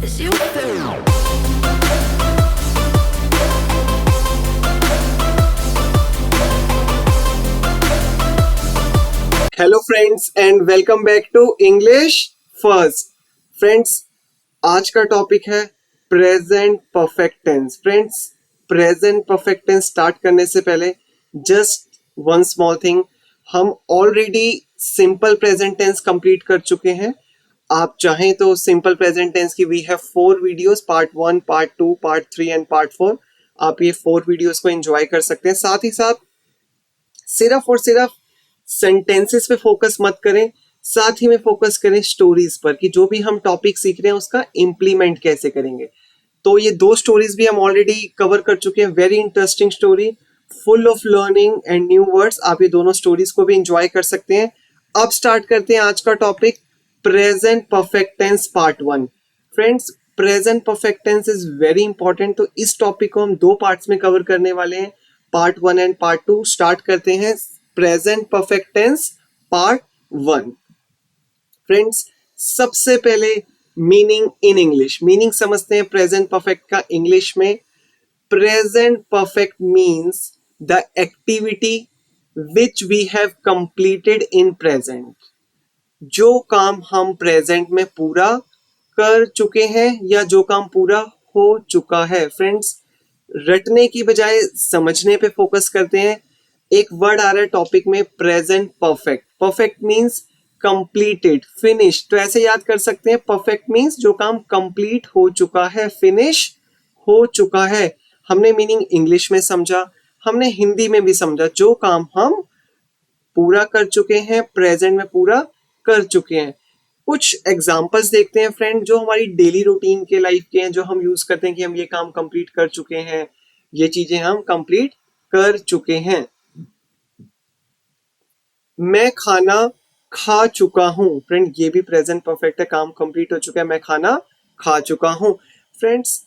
Is you feel hello friends and welcome back to English first. Friends, आज का topic है present perfect tense. Friends, present perfect tense start करने से पहले just one small thing, हम already simple present tense complete कर चुके हैं। आप चाहें तो सिंपल प्रेजेंट टेंस की we have 4 videos, part 1, part 2, part 3 and part 4। आप ये 4 वीडियोस को एंजॉय कर सकते हैं। साथ ही साथ सिर्फ और सिर्फ सेंटेंसेस पे फोकस मत करें, साथ ही में फोकस करें स्टोरीज पर कि जो भी हम टॉपिक सीख रहे हैं उसका इम्प्लीमेंट कैसे करेंगे। तो ये 2 स्टोरीज भी हम ऑलरेडी कवर कर चुके हैं। Very interesting story, full of learning and new words. आप ये दोनों स्टोरीज को भी एंजॉय कर सकते हैं। अब स्टार्ट करते हैं आज का topic, present perfect tense part 1। Friends, present perfect tense is very important, तो इस टॉपिक को हम 2 पार्ट्स में कवर करने वाले हैं, पार्ट 1 एंड पार्ट 2। स्टार्ट करते हैं present perfect tense part 1। Friends, सबसे पहले मीनिंग इन इंग्लिश, मीनिंग समझते हैं प्रेजेंट परफेक्ट का इंग्लिश में। Present perfect means the activity which we have completed in present. जो काम हम प्रेजेंट में पूरा कर चुके हैं या जो काम पूरा हो चुका है। फ्रेंड्स, रटने की बजाय समझने पे फोकस करते हैं। एक वर्ड आ रहा है टॉपिक में, present perfect. Perfect means completed, finish. तो ऐसे याद कर सकते हैं, परफेक्ट मींस जो काम कंप्लीट हो चुका है, फिनिश हो चुका है। हमने मीनिंग इंग्लिश में समझा, हमने हिंदी में भी समझा। जो काम हम पूरा कर चुके हैं, प्रेजेंट में पूरा कर चुके हैं। कुछ एग्जाम्पल्स देखते हैं फ्रेंड, जो हमारी डेली रूटीन के लाइफ के हैं, जो हम यूज करते हैं कि हम ये काम कंप्लीट कर चुके हैं, ये चीजें हम कंप्लीट कर चुके हैं। मैं खाना खा चुका हूं। फ्रेंड, ये भी प्रेजेंट परफेक्ट है, काम कंप्लीट हो चुका है, मैं खाना खा चुका हूं। फ्रेंड्स,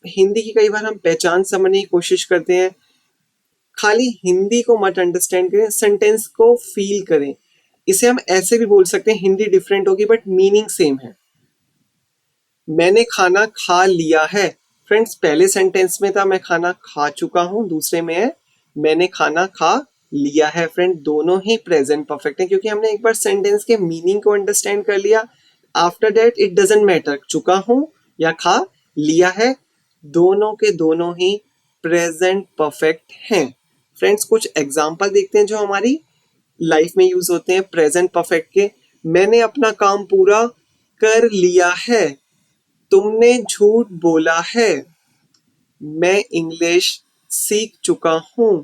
हिंदी की कई बार हम पहचान समझने की कोशिश करते हैं। खाली हिंदी को मत अंडरस्टैंड करें, सेंटेंस को फील करें। इसे हम ऐसे भी बोल सकते हैं, हिंदी डिफरेंट होगी बट मीनिंग सेम है। मैंने खाना खा लिया है। फ्रेंड्स, पहले सेंटेंस में था मैं खाना खा चुका हूं, दूसरे में है मैंने खाना खा लिया है। फ्रेंड, दोनों ही प्रेजेंट परफेक्ट है, क्योंकि हमने एक बार सेंटेंस के मीनिंग को अंडरस्टैंड कर लिया। After that it doesn't matter चुका हूं या खा लिया है, दोनों के दोनों ही प्रेजेंट परफेक्ट हैं। फ्रेंड्स, कुछ एग्जाम्पल देखते हैं जो हमारी लाइफ में यूज होते हैं प्रेजेंट परफेक्ट के। मैंने अपना काम पूरा कर लिया है, तुमने झूठ बोला है, मैं इंग्लिश सीख चुका हूं,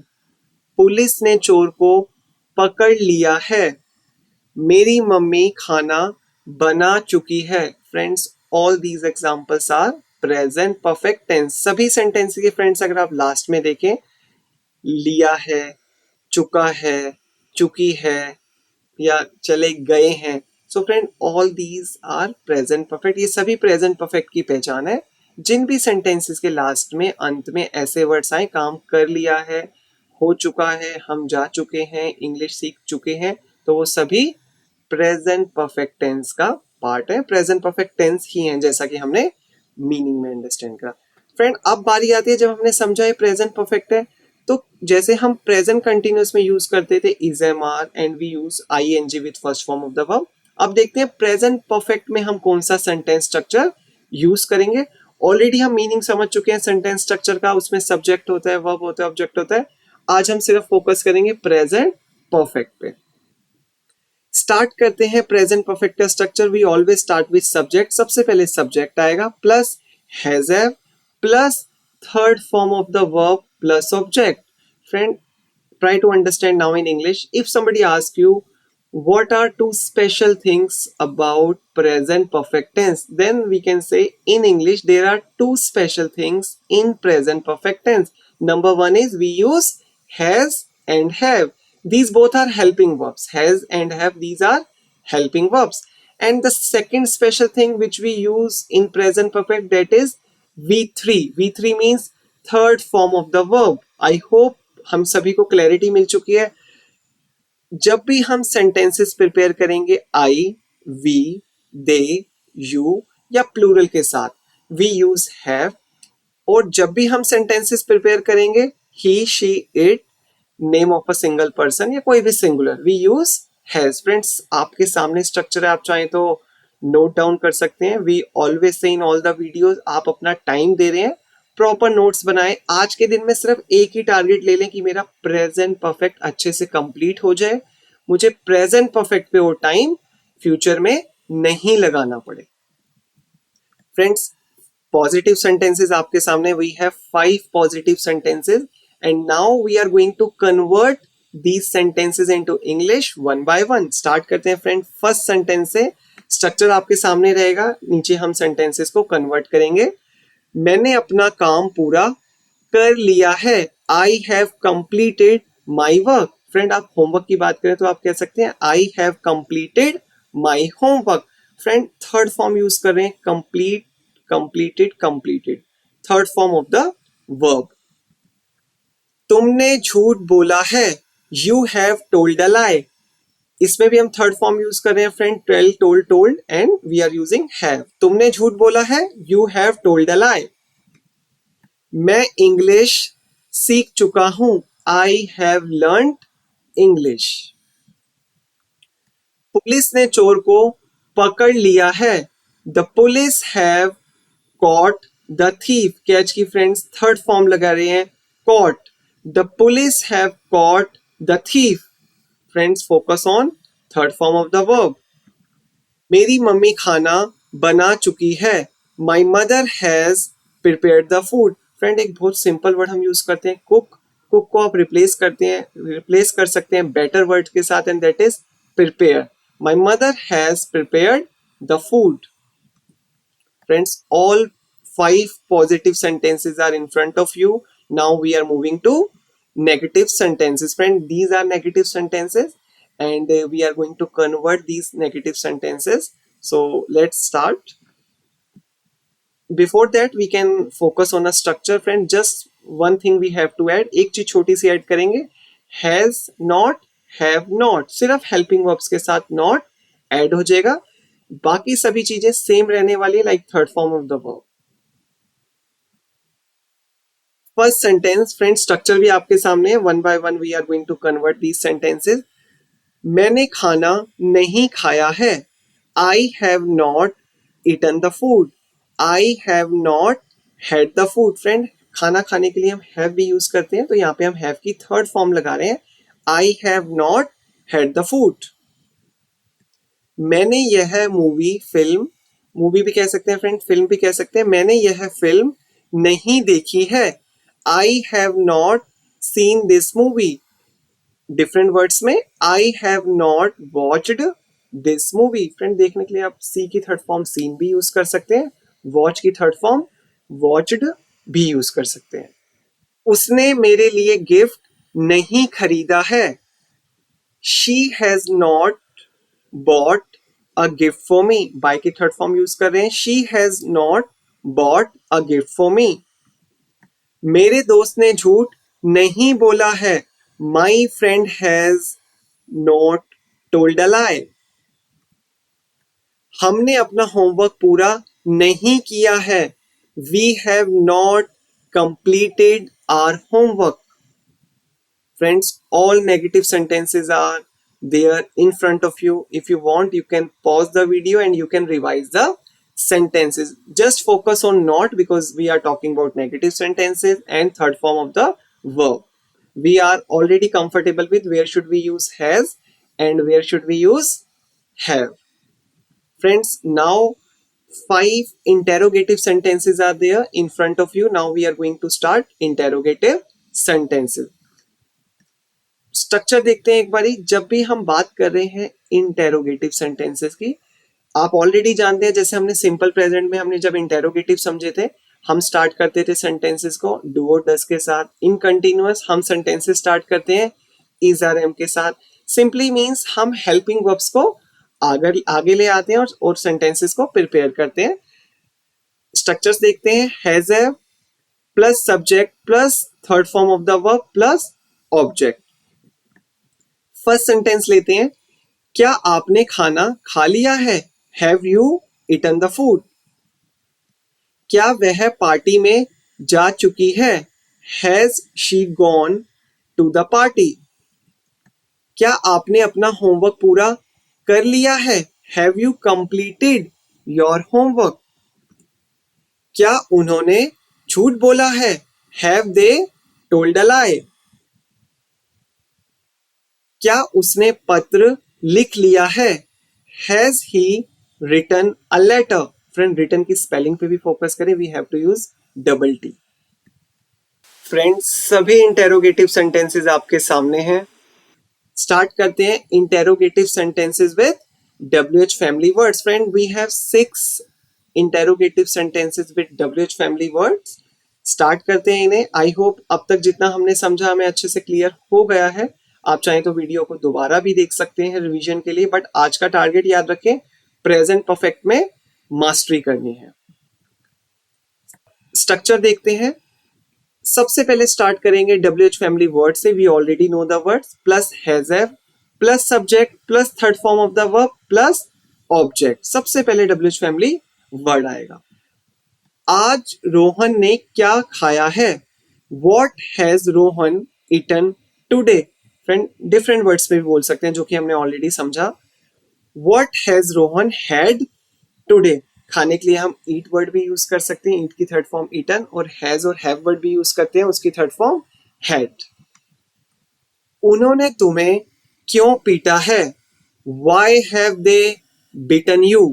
पुलिस ने चोर को पकड़ लिया है, मेरी मम्मी खाना बना चुकी है। Friends, all these examples are present perfect tense. सभी सेंटेंस के फ्रेंड्स अगर आप लास्ट में देखें, लिया है, चुका है, चुकी है या चले गए हैं, so friend all these are present perfect. ये सभी प्रेजेंट परफेक्ट की पहचान है। जिन भी सेंटेंसेस के लास्ट में, अंत में ऐसे वर्ड्स आए, काम कर लिया है, हो चुका है, हम जा चुके हैं, इंग्लिश सीख चुके हैं, तो वो सभी प्रेजेंट परफेक्ट टेंस का पार्ट है, प्रेजेंट परफेक्ट टेंस ही है, जैसा कि हमने मीनिंग में अंडरस्टैंड करा। फ्रेंड, अब बारी आती है जब हमने समझा ये प्रेजेंट परफेक्ट है, तो जैसे हम प्रेजेंट कंटिन्यूअस में यूज करते थे is am are and we use I N G with first form of the verb. अब देखते हैं प्रेजेंट परफेक्ट में हम कौन सा सेंटेंस स्ट्रक्चर यूज करेंगे। ऑलरेडी हम मीनिंग समझ चुके हैं सेंटेंस स्ट्रक्चर का, उसमें सब्जेक्ट होता है, वर्ब होता है, ऑब्जेक्ट होता है। आज हम सिर्फ फोकस करेंगे प्रेजेंट परफेक्ट पे। स्टार्ट करते हैं प्रेजेंट परफेक्ट का structure. We always start with subject. सबसे पहले सब्जेक्ट आएगा plus has have plus third form of the verb plus object. Friend, try to understand now in English. If somebody asks you what are 2 special things about present perfect tense, then we can say in English there are 2 special things in present perfect tense. Number 1 is we use has and have. These both are helping verbs. Has and have, these are helping verbs. And the second special thing which we use in present perfect, that is V3. V3 means third form of the verb. I hope हम सभी को clarity मिल चुकी है। जब भी हम sentences prepare करेंगे आई, we, they, you या प्लूरल के साथ, वी यूज हैव, और जब भी हम सेंटेंसेस प्रिपेयर करेंगे he, she, it, name of a single person या कोई भी singular, we use has. Friends आपके सामने स्ट्रक्चर है, आप चाहें तो नोट डाउन कर सकते हैं। We always say in all the videos, आप अपना टाइम दे रहे हैं, प्रॉपर नोट्स बनाएं। आज के दिन में सिर्फ एक ही टारगेट ले लें कि मेरा प्रेजेंट परफेक्ट अच्छे से कंप्लीट हो जाए, मुझे प्रेजेंट परफेक्ट पे वो टाइम फ्यूचर में नहीं लगाना पड़े। फ्रेंड्स positive sentences आपके सामने, we have 5 positive sentences and now we are going to convert these sentences into English one by one. Start करते हैं फ्रेंड। फर्स्ट सेंटेंस से स्ट्रक्चर आपके सामने रहेगा, नीचे हम सेंटेंसेस को कन्वर्ट करेंगे। मैंने अपना काम पूरा कर लिया है, I have completed my work. Friend आप होमवर्क की बात करें तो आप कह सकते हैं I have completed my homework. Friend third form use कर रहे हैं, complete, completed, completed, third form of the verb. तुमने झूठ बोला है, you have told a lie. इसमें भी हम थर्ड फॉर्म यूज कर रहे हैं friend, tell, told, told and we are using have. तुमने झूठ बोला है, you have told a lie. मैं इंग्लिश सीख चुका हूं, I have learned English. Police ने चोर को पकड़ लिया है, the police have caught the thief. Catch की फ्रेंड्स थर्ड फॉर्म लगा रहे हैं, caught. The police have caught the thief. Friends focus on third form of the verb. मेरी मम्मी खाना बना चुकी है, my mother has prepared the food. Friend एक बहुत सिंपल वर्ड हम यूज करते हैं, कुक। कुक को आप रिप्लेस कर सकते हैं बेटर वर्ड के साथ, and that is prepare. My mother has prepared the food. Friends, all 5 positive sentences are in front of you. Now we are moving to negative sentences. Friend, these are negative sentences and we are going to convert these negative sentences. So let's start. Before that we can focus on a structure. Friend, just one thing we have to add. एक चीज छोटी सी add करेंगे, has not, have not, सिर्फ helping verbs के साथ not add हो जाएगा, बाकी सभी चीजें सेम रहने वाली है, like third form of the verb. First sentence friend, structure भी आपके सामने है, one by one we are going to convert these sentences. मैंने खाना नहीं खाया है, I have not eaten the food, I have not had the food. Friend खाना खाने के लिए हम हैव भी यूज करते हैं, तो यहाँ पे हम हैव की थर्ड फॉर्म लगा रहे हैं, आई have not had the food. मैंने यह मूवी, फिल्म, मूवी भी कह सकते हैं फ्रेंड, फिल्म भी कह सकते हैं, मैंने यह फिल्म नहीं देखी है, I have not seen this movie. Different words में I have not watched this movie. Friend देखने के लिए आप सी की थर्ड फॉर्म सीन भी यूज कर सकते हैं, वॉच की थर्ड फॉर्म वॉच्ड भी यूज कर सकते हैं। उसने मेरे लिए गिफ्ट नहीं खरीदा है, she has not bought a gift for me. By की थर्ड फॉर्म यूज कर रहे हैं, she has not bought a gift for me. मेरे दोस्त ने झूठ नहीं बोला है, my friend has not told a lie. हमने अपना होमवर्क पूरा नहीं किया है, we have not completed our homework. Friends, all negative sentences are there in front of you. If you want, you can pause the video and you can revise the sentences. Just focus on not, because we are talking about negative sentences and third form of the verb. We are already comfortable with where should we use has and where should we use have. Friends, now 5 interrogative sentences are there in front of you. Now we are going to start interrogative sentences. Structure देखते हैं एक बारी। जब भी हम बात कर रहे हैं इंटेरोगेटिव सेंटेंसेस की, आप ऑलरेडी जानते हैं, जैसे हमने सिंपल प्रेजेंट में हमने जब इंटेरोगेटिव समझे थे, हम स्टार्ट करते थे सेंटेंसेस को डू और डज के साथ। इन कंटिन्यूअस हम सेंटेंसेस स्टार्ट करते हैं इज आर एम के साथ। सिंपली मीन्स हम हेल्पिंग वर्ब्स को आगे ले आते हैं और सेंटेंसेस को प्रिपेयर करते हैं। स्ट्रक्चर्स देखते हैं, has have plus subject plus third form of the verb plus object. First sentence लेते हैं, क्या आपने खाना खा लिया है, have you eaten the food. क्या वह पार्टी में जा चुकी है? Has she gone to the party? क्या आपने अपना होमवर्क पूरा कर लिया है? Have you completed your homework? क्या उन्होंने झूठ बोला है? Have they told a lie? क्या उसने पत्र लिख लिया है? Has he written a letter? Friend, written की स्पेलिंग पे भी फोकस करें, we have to use double T. Friends, सभी इंटेरोगेटिव सेंटेंसेस आपके सामने हैं। स्टार्ट करते हैं interrogative sentences with WH family words. Friend, we have 6 interrogative sentences with WH family words. Start करते हैं इन्हें। आई होप अब तक जितना हमने समझा हमें अच्छे से क्लियर हो गया है। आप चाहें तो वीडियो को दोबारा भी देख सकते हैं रिवीजन के लिए, बट आज का टारगेट याद रखें, प्रेजेंट परफेक्ट में मास्टरी करनी है। स्ट्रक्चर देखते हैं। सबसे पहले स्टार्ट करेंगे WH फैमिली वर्ड से। We already know the words, plus has have, plus subject, plus third form of the verb, plus object. सबसे पहले WH फैमिली वर्ड आएगा। आज रोहन ने क्या खाया है? What has Rohan eaten today? Friend, different words में भी बोल सकते हैं जो कि हमने ऑलरेडी समझा। What has Rohan had today? खाने के लिए हम ईट वर्ड भी यूज कर सकते हैं, ईट की थर्ड फॉर्म ईटन, और हैज और हैव वर्ड भी यूज करते हैं, उसकी थर्ड फॉर्म हैड। उन्होंने तुम्हें क्यों पीटा है? Why have they beaten you?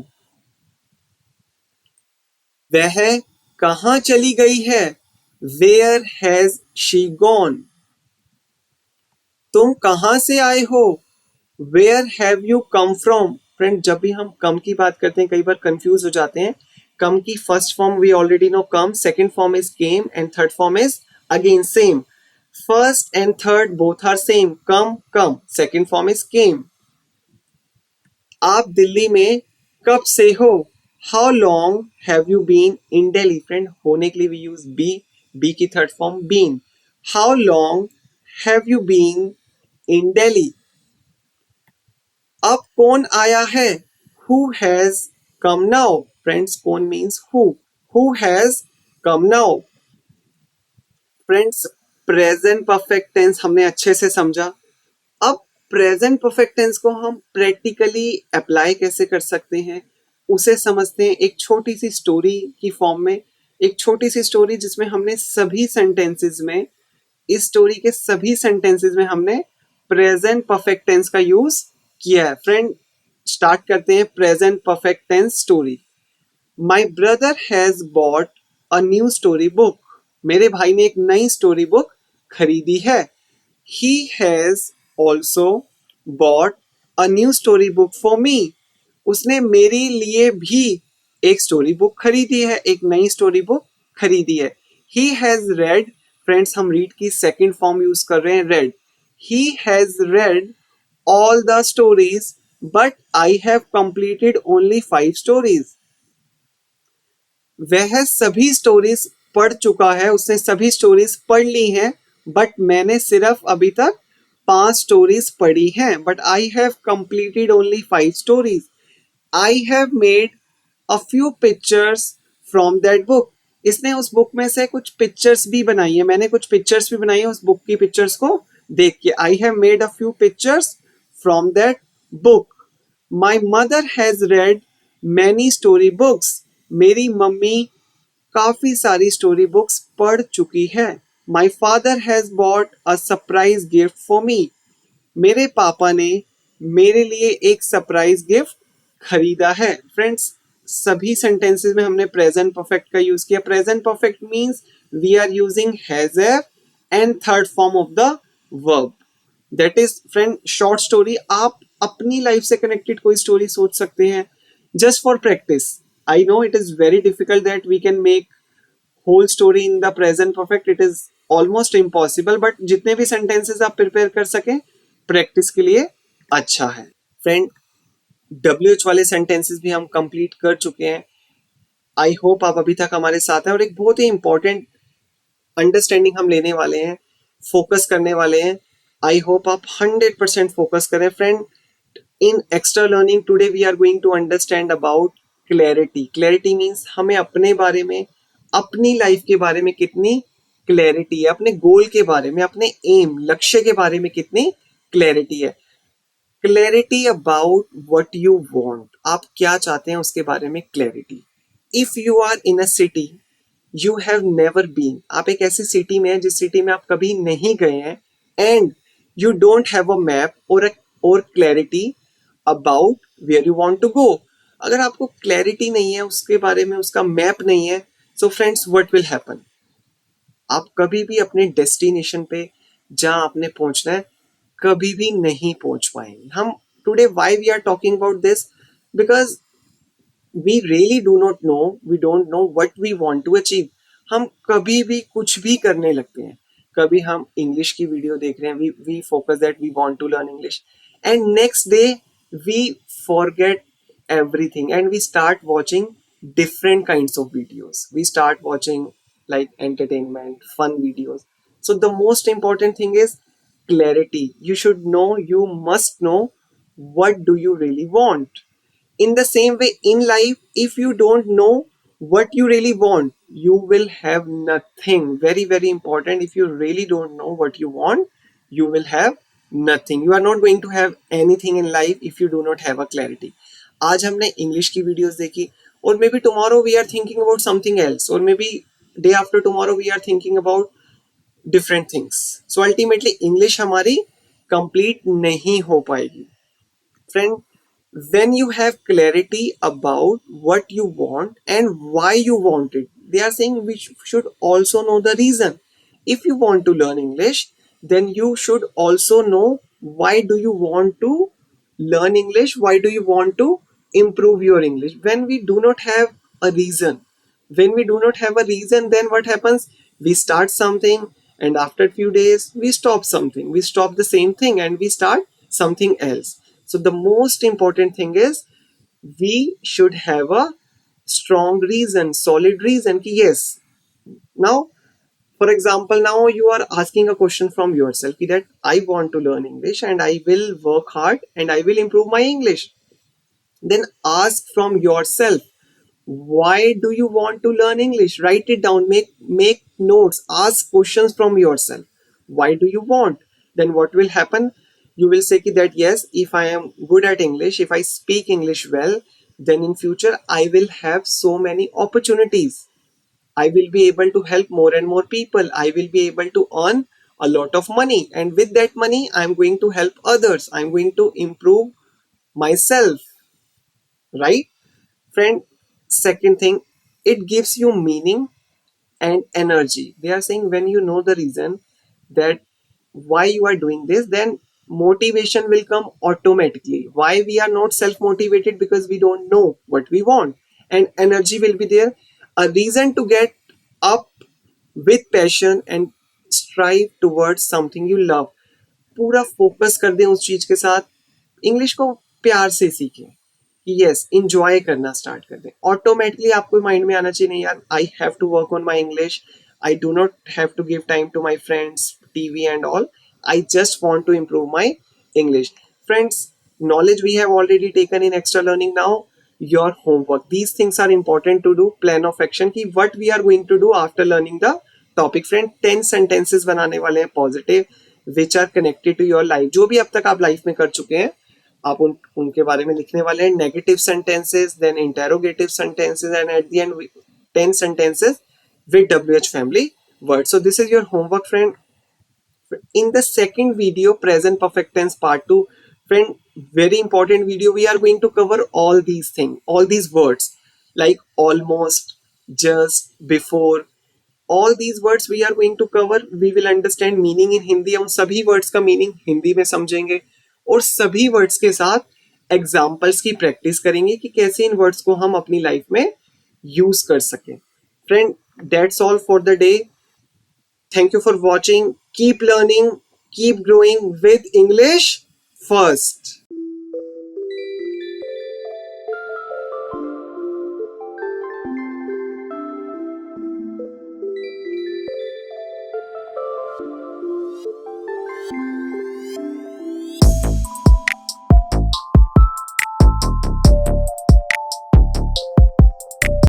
वह कहां चली गई है? Where has she gone? तुम कहां से आए हो? Where have you come from? Friend, जब भी हम कम की बात करते हैं कई बार कंफ्यूज हो जाते हैं। कम की first form we already know come, second form is came and third form is again same. First and third both are same, come come, second form is came. आप दिल्ली में कब से हो? How long have you been in Delhi? Friend, होने के लिए we use be की third form been. How long have you been in Delhi? अब कौन आया है? Who has come now? Friends, कौन means who. Who has come now? Friends, present perfect tense हमने अच्छे से समझा। अब प्रेजेंट परफेक्ट टेंस को हम प्रैक्टिकली अप्लाई कैसे कर सकते हैं उसे समझते हैं एक छोटी सी स्टोरी की फॉर्म में। एक छोटी सी स्टोरी जिसमें हमने सभी सेंटेंसेस में, इस स्टोरी के सभी सेंटेंसेस में हमने प्रेजेंट परफेक्ट टेंस का यूज किया है। फ्रेंड, स्टार्ट करते हैं present perfect tense story. My brother has bought a new story book. मेरे भाई ने एक नई स्टोरी बुक खरीदी है। He has also bought a new story book for me. उसने मेरे लिए भी एक स्टोरी बुक खरीदी है, एक नई स्टोरी बुक खरीदी है। ही हैज रेड, फ्रेंड्स हम रीड की सेकेंड फॉर्म यूज कर रहे हैं, red. He has red all the stories, but I have completed only 5 stories. वह सभी स्टोरीज पढ़ चुका है, उसने सभी स्टोरीज पढ़ ली हैं, बट मैंने सिर्फ अभी तक 5 स्टोरीज पढ़ी हैं। But I have completed only 5 stories. I have made a few pictures from that book. इसने उस बुक में से कुछ पिक्चर्स भी बनाई है, मैंने कुछ पिक्चर्स भी बनाई है उस बुक की पिक्चर्स को देख के। I have made a few pictures from that book. My mother has red many story books. मेरी मम्मी काफी सारी स्टोरी बुक्स पढ़ चुकी है। My father has bought a surprise gift for me. मेरे पापा ने मेरे लिए एक सरप्राइज गिफ्ट खरीदा है। फ्रेंड्स, सभी सेंटेंसेस में हमने प्रेजेंट परफेक्ट का यूज किया। Present perfect means we are using has have and third form of the verb. That is, friend, short story. आप अपनी लाइफ से कनेक्टेड कोई स्टोरी सोच सकते हैं just for practice. I know it is very difficult that we can make whole story in the present perfect, it is almost impossible, but जितने भी sentences आप प्रिपेयर कर सकें प्रैक्टिस के लिए अच्छा है। फ्रेंड, WH वाले सेंटेंसेस भी हम कंप्लीट कर चुके हैं। आई होप आप अभी तक हमारे साथ हैं, और एक बहुत ही इंपॉर्टेंट अंडरस्टैंडिंग हम लेने वाले हैं, फोकस करने वाले हैं। आई होप आप 100% फोकस करें। Friend, in extra learning today we are going to understand about clarity. Clarity means हमें अपने बारे में, अपनी लाइफ के बारे में कितनी क्लैरिटी है, अपने गोल के बारे में, अपने एम लक्ष्य के बारे में कितनी क्लैरिटी है। Clarity about what you want, आप क्या चाहते हैं उसके बारे में clarity. If you are in a city you have never been, आप एक ऐसी सिटी में हैं जिस सिटी में आप कभी नहीं गए हैं, and you don't have a map और clarity about where you want to go. अगर आपको क्लैरिटी नहीं है उसके बारे में, उसका मैप नहीं है, so friends what will happen, आप कभी भी अपने डेस्टिनेशन पे जहां आपने पहुंचना है कभी भी नहीं पहुंच पाएंगे। हम today why we are talking about this, because we really do not know, we don't know what we want to achieve. हम कभी भी कुछ भी करने लगते हैं, कभी हम इंग्लिश की वीडियो देख रहे हैं, we focus that we want to learn English, and next day we forget everything and we start watching different kinds of videos. We start watching like entertainment fun videos. So the most important thing is clarity. You should know, you must know what do you really want. In the same way in life, if you don't know what you really want, you will have nothing. Very very important, if you really don't know what you want, you will have nothing. You are not going to have anything in life if you do not have a clarity. आज हमने English की videos देखी, और maybe tomorrow we are thinking about something else, और maybe day after tomorrow we are thinking about different things. So ultimately English हमारी complete नहीं हो पाएगी। Friend, when you have clarity about what you want and why you want it, they are saying we should also know the reason. If you want to learn English, then you should also know why do you want to learn English, why do you want to improve your English. When we do not have a reason, when we do not have a reason, then what happens, we start something and after a few days we stop something, we stop the same thing and we start something else. So the most important thing is we should have a strong reason, solid reason ki yes. Now for example, now you are asking a question from yourself that I want to learn English and I will work hard and I will improve my English. Then ask from yourself, why do you want to learn English? Write it down, make notes, ask questions from yourself. Why do you want? Then what will happen? You will say that yes, if I am good at English, if I speak English well, then in future I will have so many opportunities. I will be able to help more and more people. I will be able to earn a lot of money, and with that money I am going to help others. I am going to improve myself, right? Friend, second thing, it gives you meaning and energy. They are saying when you know the reason that why you are doing this, then motivation will come automatically. Why we are not self motivated? Because we don't know what we want, and energy will be there. A reason to get up with passion and strive towards something you love. पूरा focus कर दें उस चीज के साथ, English को प्यार से सीखें, यस इंजॉय करना स्टार्ट कर दें। ऑटोमेटिकली आपको माइंड में आना चाहिए नहीं यार, I have to work on my English, I do not have to give time to my friends TV and all, I just want to improve my English. Friends, knowledge we have already taken in extra learning. Now your homework, these things are important to do. Plan of action ki what we are going to do after learning the topic. Friend, 10 sentences बनाने वाले हैं positive which are connected to your life. जो भी अब तक आप life में कर चुके हैं आप उनके बारे में लिखने वाले हैं। Negative sentences, then interrogative sentences, and at the end 10 sentences with WH family words. So this is your homework, friend. In the second video, present perfect tense part 2, friend, very important video, we are going to cover all these things, all these words like almost, just, before, all these words we are going to cover. We will understand meaning in Hindi. हम सभी words का meaning Hindi में समझेंगे और सभी words के साथ examples की practice करेंगे कि कैसे इन words को हम अपनी life में use कर सकें। Friend, that's all for the day. Thank you for watching. Keep learning, keep growing with English first.